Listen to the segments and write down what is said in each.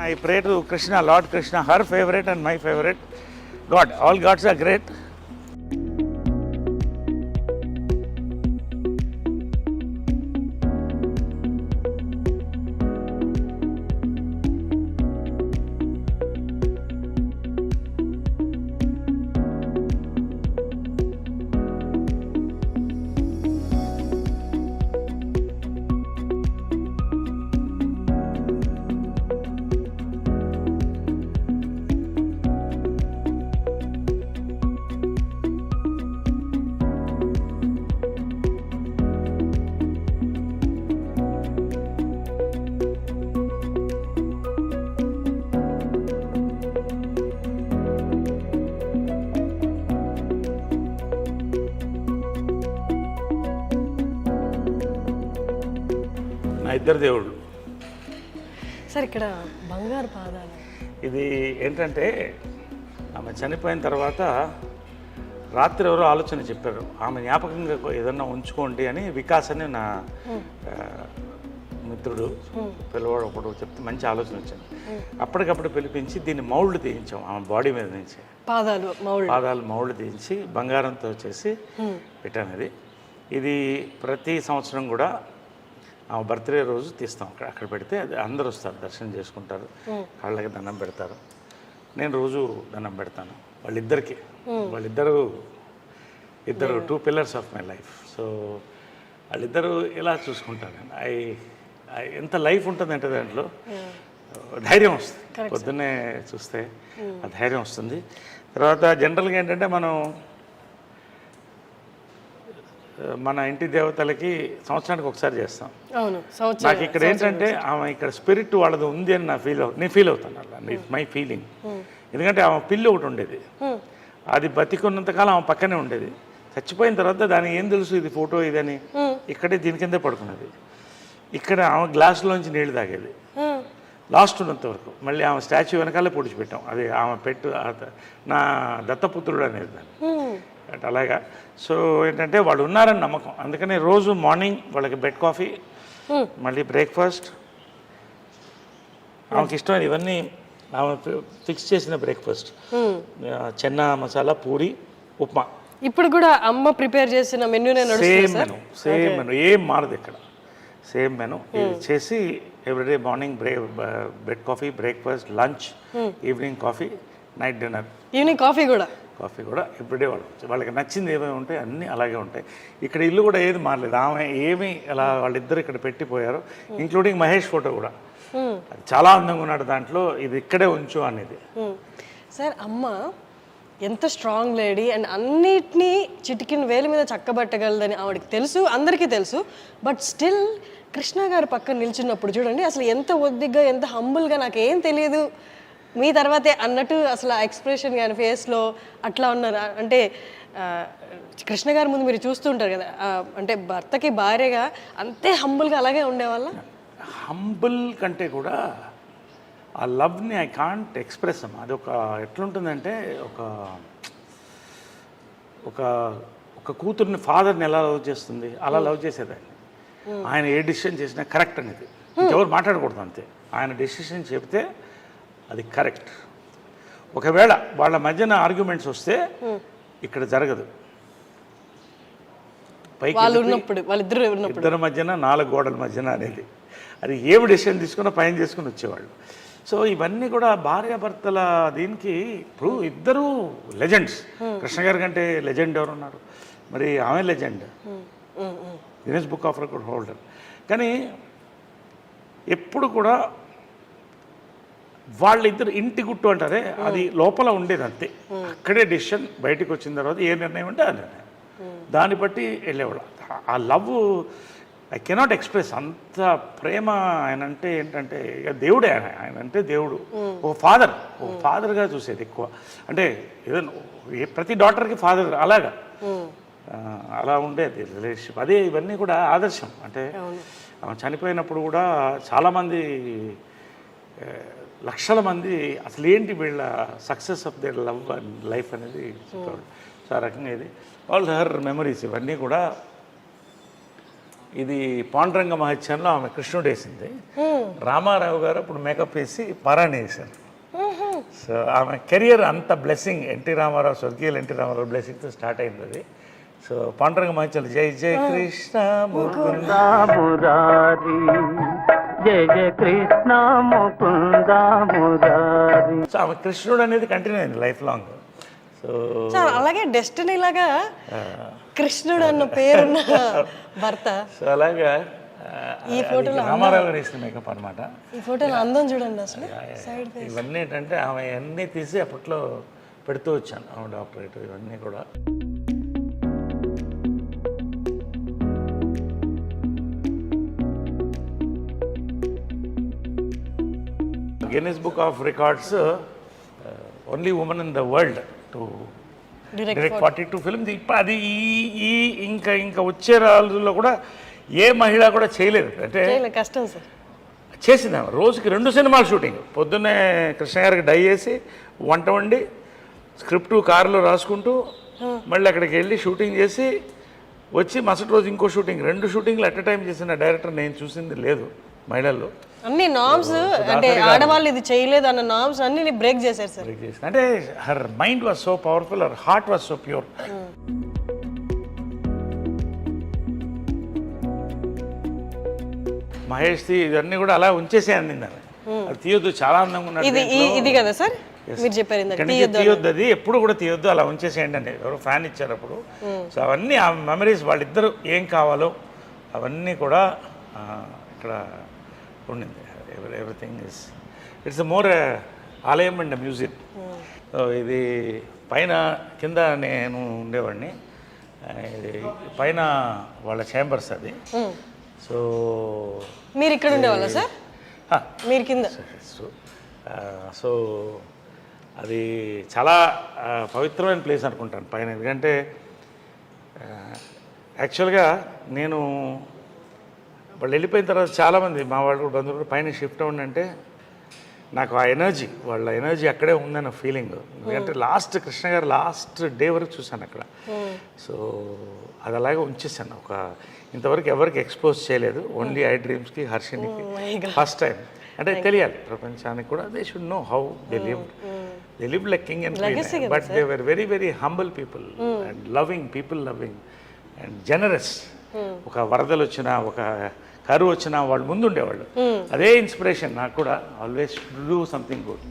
I pray to Krishna, Lord Krishna, her favorite and my favorite God. All gods are great. నా ఇద్దరు దేవుళ్ళు. Sir ఇక్కడ బంగారు పాదాలు ఇది ఏంటంటే ఆమె చనిపోయిన తర్వాత రాత్రి ఎవరో ఆలోచన చెప్పారు, ఆమె జ్ఞాపకంగా ఏదన్నా ఉంచుకోండి అని. వికాస్ అని నా మిత్రుడు పిల్లవాడు ఒకడు చెప్తే మంచి ఆలోచన వచ్చింది. అప్పటికప్పుడు పిలిపించి దీన్ని మౌల్డ్ తీయించాం ఆమె బాడీ మీద నుంచి. పాదాలు మౌల్డ్ తీయించి బంగారంతో చేసి పెట్టాను. ఇది ప్రతి సంవత్సరం కూడా ఆమె బర్త్డే రోజు తీస్తాం. అక్కడ పెడితే అది అందరూ వస్తారు, దర్శనం చేసుకుంటారు, కాళ్ళకి దండం పెడతారు. నేను రోజు దండం పెడతాను ఇద్దరు two pillars of my life. So వాళ్ళిద్దరూ ఇలా చూసుకుంటాను నేను. ఎంత లైఫ్ ఉంటుందంటే దాంట్లో ధైర్యం వస్తుంది. పొద్దున్నే చూస్తే ఆ ధైర్యం వస్తుంది. తర్వాత జనరల్గా ఏంటంటే మన ఇంటి దేవతలకి సంవత్సరానికి ఒకసారి చేస్తాం. నాకు ఇక్కడ ఏంటంటే ఆమె ఇక్కడ స్పిరిట్ వాళ్ళది ఉంది అని నేను ఫీల్ అవుతాను. అలా ఇట్స్ మై ఫీలింగ్. ఎందుకంటే ఆమె పిల్లి ఒకటి ఉండేది, అది బతికున్నంతకాలం ఆమె పక్కనే ఉండేది. చచ్చిపోయిన తర్వాత దానికి ఏం తెలుసు ఇది ఫోటో ఇదని, ఇక్కడే దీని కిందే పడుకున్నది. ఇక్కడ ఆమె గ్లాసులోంచి నీళ్లు తాగేది లాస్ట్ ఉన్నంత వరకు. మళ్ళీ ఆమె స్టాచ్యూ వెనకాలే పొడిచిపెట్టాం. అది ఆమె నా దత్తపుత్రుడు అనేది దాన్ని అంటే అలాగా. సో ఏంటంటే వాళ్ళు ఉన్నారని నమ్మకం. అందుకని రోజు మార్నింగ్ వాళ్ళకి బెడ్ కాఫీ, మళ్ళీ బ్రేక్ఫాస్ట్, ఆమెకి ఇష్టమైన ఇవన్నీ ఆమె ఫిక్స్ చేసిన బ్రేక్ఫాస్ట్, చెన్నా మసాలా, పూరి, ఉప్మా. ఇప్పుడు కూడా అమ్మ ప్రిపేర్ చేసిన మెనూ సేమ్ మెనూ ఏం మారదు ఇక్కడ. సేమ్ మెనూ ఇది చేసి everyday morning bed coffee, breakfast, lunch, evening coffee, night dinner, evening coffee కూడా ఎవ్రీడే వాళ్ళకి నచ్చింది ఏమేమి ఉంటాయి అన్నీ అలాగే ఉంటాయి. ఇక్కడ ఇల్లు కూడా ఏది మారలేదు. ఆమె ఏమి అలా వాళ్ళిద్దరు ఇక్కడ పెట్టిపోయారు, ఇంక్లూడింగ్ మహేష్ ఫోటో కూడా. అది చాలా అందంగా ఉన్నాడు దాంట్లో. ఇది ఇక్కడే ఉంచు అనేది. సార్ అమ్మ ఎంత స్ట్రాంగ్ లేడీ అండ్ అన్నిటినీ చిటికిన వేలు మీద చక్కబట్టగలదని ఆవిడకి తెలుసు, అందరికీ తెలుసు. బట్ స్టిల్ కృష్ణ గారు పక్కన నిల్చున్నప్పుడు చూడండి అసలు ఎంత ఒద్దిగ్గా, ఎంత హంబుల్గా, నాకేం తెలియదు మీ తర్వాతే అన్నట్టు అసలు ఆ ఎక్స్ప్రెషన్ కానీ ఫేస్లో అట్లా ఉన్నారు. అంటే కృష్ణ గారి ముందు మీరు చూస్తూ ఉంటారు కదా, అంటే భర్తకి భార్యగా అంతే హంబుల్గా అలాగే ఉండేవాళ్ళ. హంబుల్ కంటే కూడా ఆ లవ్ని ఐ కాంట్ ఎక్స్ప్రెస్ అమ్మా. అది ఎట్లుంటుందంటే ఒక కూతుర్ని ఫాదర్ని ఎలా లవ్ చేస్తుంది అలా లవ్ చేసేదాన్ని. ఆయన ఏ డిసిషన్ చేసినా కరెక్ట్ అనేది, ఎవరు మాట్లాడకూడదు అంతే. ఆయన డెసిషన్ చెప్తే అది కరెక్ట్. ఒకవేళ వాళ్ళ మధ్యన ఆర్గ్యుమెంట్స్ వస్తే ఇక్కడ జరగదు. పైకి ఇద్దరి మధ్యన 4 గోడల మధ్యన అనేది, అది ఏమి డెసిషన్ తీసుకున్నా పైన చేసుకుని వచ్చేవాళ్ళు. సో ఇవన్నీ కూడా భార్యాభర్తల దీనికి. ఇప్పుడు ఇద్దరు లెజెండ్స్. కృష్ణ గారి కంటే లెజెండ్ ఎవరున్నారు? మరి ఆమె legend, Guinness book of record holder. కానీ ఎప్పుడు కూడా వాళ్ళిద్దరు ఇంటి గుట్టు అంటారే, అది లోపల ఉండేది అంతే. అక్కడే డెసిషన్, బయటకు వచ్చిన తర్వాత ఏ నిర్ణయం ఉంటే ఆ నిర్ణయం, దాన్ని బట్టి వెళ్ళేవాళ్ళు. ఆ లవ్ ఐ కెనాట్ ఎక్స్ప్రెస్. అంత ప్రేమ ఆయన అంటే ఏంటంటే దేవుడే. ఆయన అంటే దేవుడు, ఒక ఫాదర్గా చూసేది ఎక్కువ. అంటే ఏదైనా ప్రతి డాటర్కి ఫాదర్ అలాగా అలా ఉండేది రిలేషన్షిప్. అదే ఇవన్నీ కూడా ఆదర్శం. అంటే చనిపోయినప్పుడు కూడా చాలామంది లక్షల మంది అసలు ఏంటి వీళ్ళ success of their love and life అనేది చెప్పాడు. సో ఆ రకంగా ఇది ఆల్ హర్ మెమరీస్ ఇవన్నీ కూడా. ఇది పాండురంగ మహత్యంలో ఆమె కృష్ణుడు వేసింది. రామారావు గారు అప్పుడు మేకప్ వేసి పారాయణ చేశారు. సో ఆమె కెరియర్ అంత బ్లెస్సింగ్, ఎన్టీ రామారావు, స్వర్గీయులు ఎన్టీ రామారావు బ్లెస్సింగ్తో స్టార్ట్ అయింది అది. సో పాండురంగ మంచాలు జై జై కృష్ణ ముకుంద మురారి, జై జై కృష్ణ ముకుంద మురారి. సో ఆమె కృష్ణుడు అనేది కంటిన్యూ అయింది లైఫ్ లాంగ్. సో అలాగే డెస్టినీ లాగా కృష్ణుడు అన్న పేరున్న భర్త. సో అలాగా ఈ ఫోటోలో రామారావు గారు వేసిన మేకప్ అనమాట. ఈ ఫోటోలో అందం చూడండి అసలు. సైడ్ ఇవన్నీ ఏంటంటే ఆమె అన్నీ తీసి అప్పట్లో పెడుతూ వచ్చాను, ఆమె డాక్టరేట్ ఇవన్నీ కూడా. Guinness book of records only women in the world to direct 42 films. ఇప్పుడు అది ఈ ఇంకా వచ్చే రోజుల్లో కూడా ఏ మహిళ కూడా చేయలేదు. అంటే కష్టం సార్. చేసింది ఆమె రోజుకి 2 సినిమాలు షూటింగ్. పొద్దున్నే కృష్ణ గారికి డై చేసి వంట వండి స్క్రిప్ట్ కారులో రాసుకుంటూ మళ్ళీ అక్కడికి వెళ్ళి షూటింగ్ చేసి వచ్చి మరుసటి రోజు ఇంకో షూటింగ్, 2 షూటింగ్లు అట్ ఎ టైం చేసిన డైరెక్టర్ నేను చూసింది లేదు మహిళల్లో. అన్ని నామ్స్ అంటే ఆడవాళ్ళు ఇది చేయలేదు అన్న నామ్స్ అన్ని బ్రేక్ చేశారు సార్. అంటే her mind was so powerful, her heart was so pure. Mahesh ఇవన్నీ కూడా అలా ఉంచేసే అందింది ఆమె. అది తీయొద్దు, చాలా అందంగా ఉన్నాడు. ఇది కదా సార్ మీరు చెప్పారు తీయొద్దు, అది ఎప్పుడు కూడా తీయొద్దు, అలా ఉంచేసేయండి అండి. ఎవరో ఫ్యాన్ ఇచ్చారు అప్పుడు. సో అవన్నీ ఆ మెమరీస్, వాళ్ళిద్దరు ఏం కావాలో అవన్నీ కూడా ఇక్కడ ఉండింది. ఎవ్రీథింగ్ ఇట్స్ మోర్ ఆలయం అండ్ మ్యూజియం. సో ఇది పైన కింద నేను ఉండేవాడిని, ఇది పైన వాళ్ళ ఛాంబర్స్ అది. సో మీరు ఇక్కడ ఉండేవాళ్ళ సార్? మీరు కింద. సో అది చాలా పవిత్రమైన ప్లేస్ అనుకుంటాను పైన. ఎందుకంటే యాక్చువల్గా నేను వాళ్ళు వెళ్ళిపోయిన తర్వాత చాలామంది మా వాళ్ళు బంధువులు పైన షిఫ్ట్ అవ్వండి, నాకు ఆ ఎనర్జీ, వాళ్ళ ఎనర్జీ అక్కడే ఉందన్న ఫీలింగ్. ఎందుకంటే లాస్ట్ కృష్ణ గారు లాస్ట్ డే వరకు చూశాను అక్కడ. సో అది అలాగే ఉంచేసాను. ఇంతవరకు ఎవరికి ఎక్స్పోజ్ చేయలేదు, ఓన్లీ ఐ డ్రీమ్స్కి, హర్షినికి ఫస్ట్ టైం. అంటే తెలియాలి ప్రపంచానికి కూడా, they should know how they live like king and queen. But they were very very humble people and loving people, loving and generous. ఒక వరదలు వచ్చినా, ఒక కరువు వచ్చినా వాళ్ళు ముందు ఉండేవాళ్ళు. అదే ఇన్స్పిరేషన్ నాకు కూడా, ఆల్వేస్ డూ సంథింగ్ గుడ్.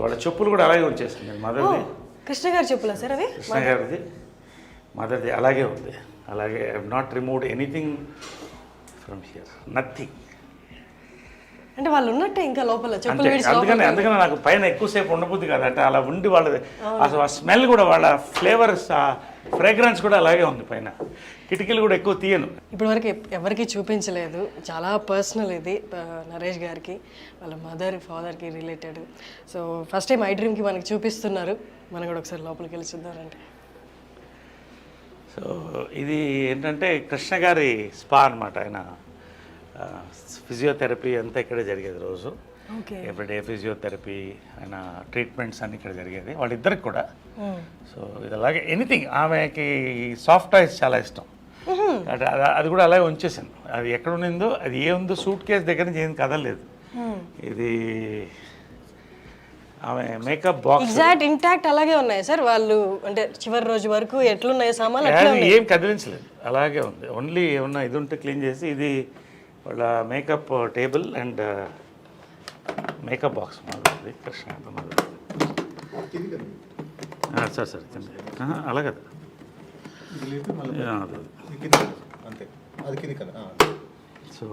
వాళ్ళ చెప్పులు కూడా అలాగే వచ్చేసింది. మదర్ది, కృష్ణ గారి చెప్పులా సార్ అవి? కృష్ణ గారిది, మదర్ది అలాగే ఉంది. అలాగే I have not removed anything from here, nothing. అంటే వాళ్ళు ఉన్నట్టే ఇంకా లోపల చెప్పులు. అందుకని నాకు పైన ఎక్కువసేపు ఉండబుద్ది కదా. అంటే అలా ఉండి వాళ్ళది అసలు ఆ స్మెల్ కూడా, వాళ్ళ ఫ్లేవర్స్, ఆ ఫ్రేగ్రెన్స్ కూడా అలాగే ఉంది పైన. కిటికీలు కూడా ఎక్కువ తీయను. ఇప్పటి వరకు ఎవరికి చూపించలేదు, చాలా పర్సనల్ ఇది నరేష్ గారికి, వాళ్ళ మదర్ ఫాదర్కి related. So first time I డ్రీమ్కి మనకి చూపిస్తున్నారు, మనం కూడా ఒకసారి లోపలికి వెళ్ళి చూద్దామంటే. సో ఇది ఏంటంటే కృష్ణ గారి స్పా అనమాట. ఆయన ఫిజియోథెరపీ అంతా ఇక్కడే జరిగేది రోజు. ఎవ్రీడే ఫిజియోథెరపీ, ఆయన ట్రీట్మెంట్స్ అన్నీ ఇక్కడ జరిగేది వాళ్ళిద్దరికి కూడా. సో ఇది అలాగే ఎనీథింగ్. ఆమెకి సాఫ్ట్ టాయ్స్ చాలా ఇష్టం. అంటే అది కూడా అలాగే ఉంచేసాను. అది ఎక్కడ ఉన్నిందో, అది ఏముందో సూట్ కేసు దగ్గర నుంచి ఏం కదలలేదు. ఇది ఆమె మేకప్ బాక్స్ ఎగ్జాక్ట్ ఇంటాక్ట్ అలాగే ఉన్నాయి సార్. వాళ్ళు అంటే చివరి రోజు వరకు ఎట్లున్నాయి సామాన్లు ఏం కదిలించలేదు, అలాగే ఉంది. ఓన్లీ ఏమన్నా ఇది ఉంటే క్లీన్ చేసి, ఇది వాళ్ళ makeup table and makeup box మాది కృష్ణ. సార్ అలా కదా, సో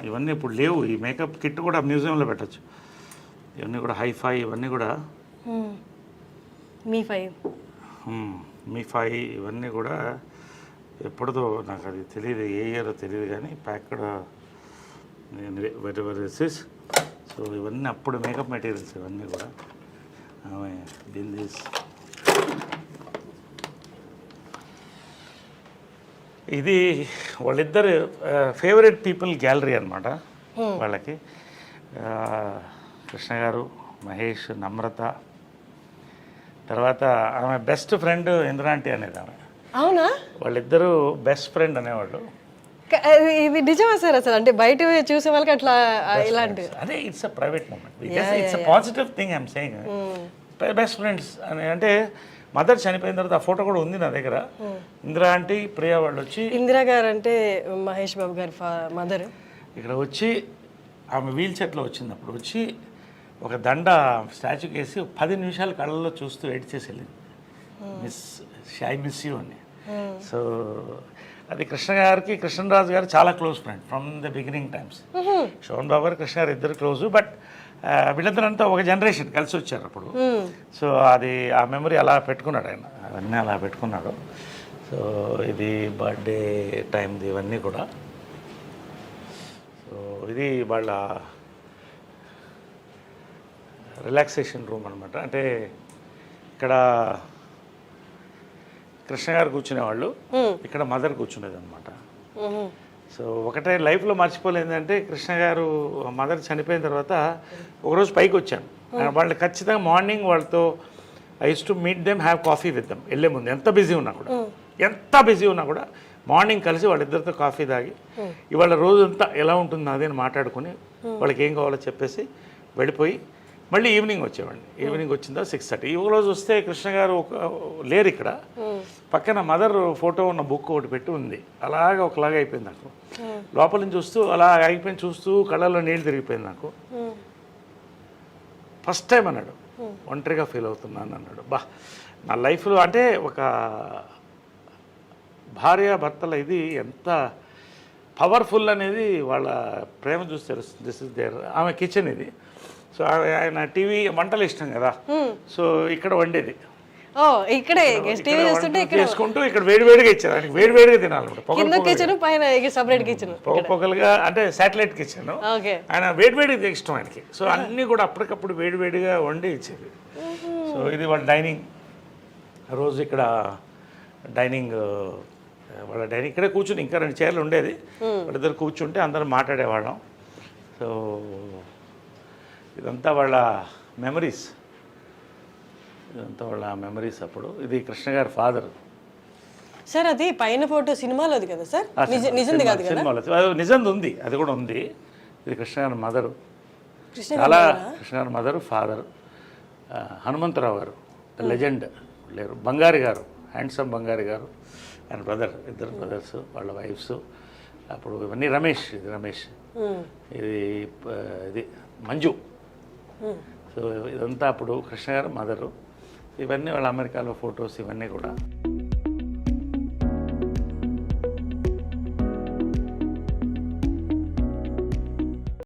ఇవన్నీ ఇప్పుడు లేవు. ఈ మేకప్ కిట్ కూడా మ్యూజియంలో పెట్టచ్చు. ఇవన్నీ కూడా హైఫై, ఇవన్నీ కూడా మీఫై ఇవన్నీ కూడా ఎప్పుడుదో నాకు అది తెలియదు, ఏ ఇయర్ తెలియదు, కానీ ప్యాక్డ్ వెరివరిసిస్. సో ఇవన్నీ అప్పుడు మేకప్ మెటీరియల్స్ ఇవన్నీ కూడా. ఆమె దీని ఇది వాళ్ళిద్దరు ఫేవరెట్ పీపుల్ గ్యాలరీ అనమాట వాళ్ళకి. కృష్ణ గారు, మహేష్, నమ్రత, తర్వాత ఆమె బెస్ట్ ఫ్రెండ్ ఇంద్రాంటి అనేది ఆమె. అవునా? వాళ్ళిద్దరూ బెస్ట్ ఫ్రెండ్ అనేవాళ్ళు. ఇది నిజమా సార్? అసలు అంటే బయట చూసే వాళ్ళకి అట్లా ఇలాంటి అదే it's a private moment, it's a positive thing I'm saying. Best friends అని అంటే మదర్ చనిపోయిన తర్వాత ఆ ఫోటో కూడా ఉంది నా దగ్గర. ఇందిరా ఆంటీ, ప్రియా వాళ్ళు వచ్చి, ఇందిరా గారు అంటే మహేష్ బాబు గారి మదర్, ఇక్కడ వచ్చి ఆమె వీల్ చైర్లో వచ్చినప్పుడు వచ్చి ఒక దండ స్టాచ్యూకి వేసి 10 నిమిషాలు కళ్ళల్లో చూస్తూ ఏడ్చేసి వెళ్ళింది, ఐ మిస్ యూ అని. సో అది కృష్ణ గారికి కృష్ణరాజు గారు చాలా close friend from the beginning times. Sobhan Babu garu Krishna గారు ఇద్దరు క్లోజు, బట్ వీళ్ళందరంతా ఒక జనరేషన్ కలిసి వచ్చారు అప్పుడు. సో అది ఆ మెమరీ అలా పెట్టుకున్నాడు ఆయన, అవన్నీ అలా పెట్టుకున్నాడు. సో ఇది బర్త్డే టైంది ఇవన్నీ కూడా. సో ఇది వాళ్ళ రిలాక్సేషన్ రూమ్ అనమాట. అంటే ఇక్కడ కృష్ణ గారు కూర్చునేవాళ్ళు, ఇక్కడ మదర్ కూర్చునేది అనమాట. సో ఒకటే లైఫ్లో మర్చిపోలేదంటే కృష్ణ గారు మదర్ చనిపోయిన తర్వాత ఒకరోజు పైకి వచ్చాను. వాళ్ళు ఖచ్చితంగా మార్నింగ్ వాళ్ళతో I use to meet them, have coffee with them. వెళ్ళే ముందు ఎంత బిజీ ఉన్నా కూడా మార్నింగ్ కలిసి వాళ్ళిద్దరితో కాఫీ తాగి ఇవాళ రోజంతా ఎలా ఉంటుంది అది అని మాట్లాడుకుని వాళ్ళకి ఏం కావాలో చెప్పేసి వెళ్ళిపోయి మళ్ళీ ఈవినింగ్ వచ్చేవాడిని. ఈవినింగ్ వచ్చిందా 6:30. ఈ రోజు వస్తే కృష్ణ గారు లేరు ఇక్కడ, పక్కన మదర్ ఫోటో ఉన్న బుక్ ఒకటి పెట్టి ఉంది. అలాగా ఒకలాగా అయిపోయింది నాకు. లోపల నుంచి చూస్తూ అలా అయిపోయింది, చూస్తూ కళ్ళల్లో నీళ్ళు తిరిగిపోయింది నాకు. ఫస్ట్ టైం అన్నాడు ఒంటరిగా ఫీల్ అవుతున్నాను అన్నాడు. నా లైఫ్లో అంటే ఒక భార్య భర్తల ఇది ఎంత పవర్ఫుల్ అనేది వాళ్ళ ప్రేమ చూసి తెలుస్తుంది. This is there. ఆమె కిచెన్ ఇది. సో ఆయన టీవీ వంటలు ఇష్టం కదా, సో ఇక్కడ వండేది, ఇక్కడే చేసుకుంటూ ఇక్కడ వేడివేడిగా ఇచ్చారు ఆయనకి, వేడివేడిగా తినాలన్నమాట. పొగలుగా అంటే శాటిలైట్ కిచెన్, ఆయన వేడివేడిగా ఇష్టం ఆయనకి. సో అన్నీ కూడా అప్పటికప్పుడు వేడివేడిగా వండి ఇచ్చేది. సో ఇది వాళ్ళ డైనింగ్. రోజు ఇక్కడ డైనింగ్, వాళ్ళ డైనింగ్ ఇక్కడే కూర్చుని ఇంకా 2 చైర్లు ఉండేది, వాళ్ళిద్దరు కూర్చుంటే అందరం మాట్లాడేవాళ్ళం. సో ఇదంతా వాళ్ళ మెమరీస్, అప్పుడు. ఇది కృష్ణ గారి ఫాదర్ సార్. అది పైన ఫోటో సినిమాలోది కదా సార్? నిజంది కాదు కదా? సినిమాలో నిజంది ఉంది, అది కూడా ఉంది. ఇది కృష్ణ గారి మదరు, చాలా కృష్ణ గారి మదరు, ఫాదర్. హనుమంతరావు గారు లెజెండ్ లేరు, బంగారి గారు, హ్యాండ్సమ్ బంగారి గారు, ఆయన బ్రదర్, ఇద్దరు బ్రదర్స్, వాళ్ళ వైఫ్స్. అప్పుడు ఇవన్నీ రమేష్, ఇది రమేష్, ఇది మంజు. సో ఇదంతా అప్పుడు కృష్ణ గారు మదరు. ఇవన్నీ వాళ్ళ అమెరికాలో ఫొటోస్, ఇవన్నీ కూడా.